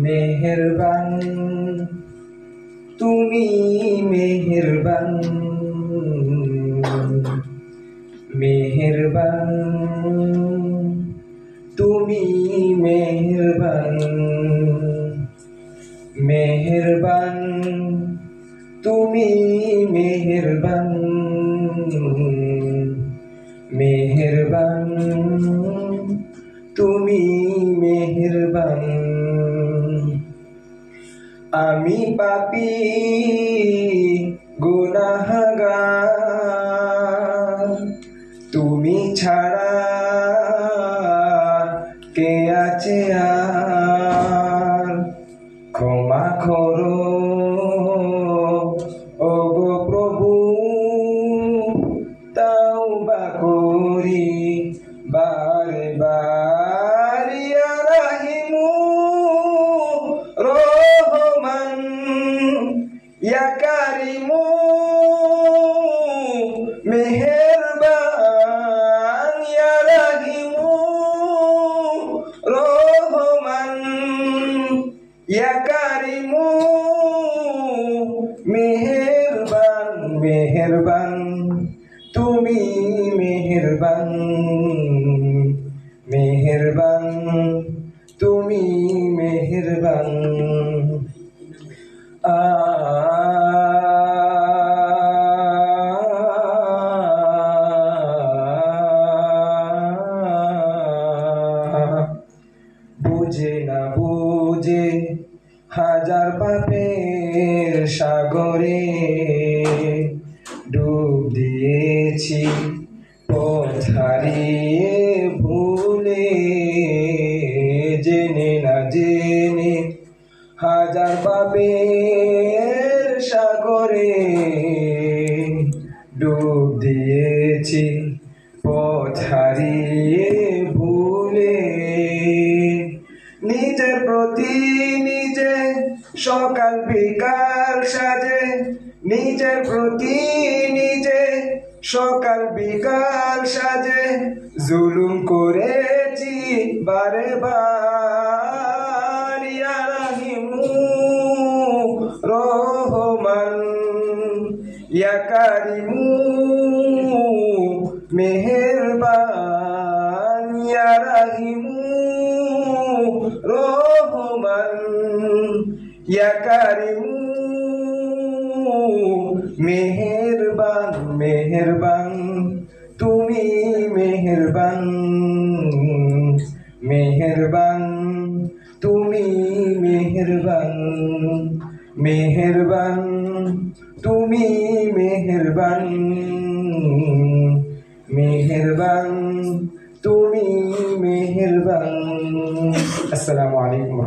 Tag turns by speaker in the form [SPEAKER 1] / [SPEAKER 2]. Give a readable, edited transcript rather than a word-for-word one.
[SPEAKER 1] মেহেরবান তুমি মেহেরবান, মেহেরবান তুমি মেহেরবান, মেহেরবান তুমি মেহেরবান, মেহেরবান তুমি মেহেরবান। আমি পাপী গুনাহগার, তুমি ছাড়া কে আছে আর? ক্ষমা করো ওগো প্রভু, তাওবা করি বারে বার। ইয়া রাহিমু রহমান, ইয়া কারিমু মেহেরবান, ইয়া রাহিমু রহমান, ইয়া কারিমু মেহেরবান, মেহেরবান তুমি মেহেরবান, মেহেরবান তুমি মেহেরবান। বুঝে না বুঝে হাজার পাপের সাগরে ডুব দিয়েছি পথ হারিয়ে ভুলে, জেনে না জেনে হাজার পাপের সাগরে ডুব দিয়েছি পথ হারিয়ে ভুলে। নিজের প্রতি নিজে সকাল বিকাল সাজে, নিজের প্রতি নিজে সকাল বিকাল সাজে জুলুম করেছি বারে বার। ইয়া রাহিমু রহমান, ইয়া কারিমু মেহেরবান, ইয়া রাহিমু রহমান, ইয়া কারিমু মেহেরবান, মেহেরবান তুমি মেহেরবান, মেহেরবান তুমি মেহেরবান, মেহেরবান তুমি মেহেরবান, মেহেরবান তুমি মেহেরবান। আসসালামু আলাইকুম।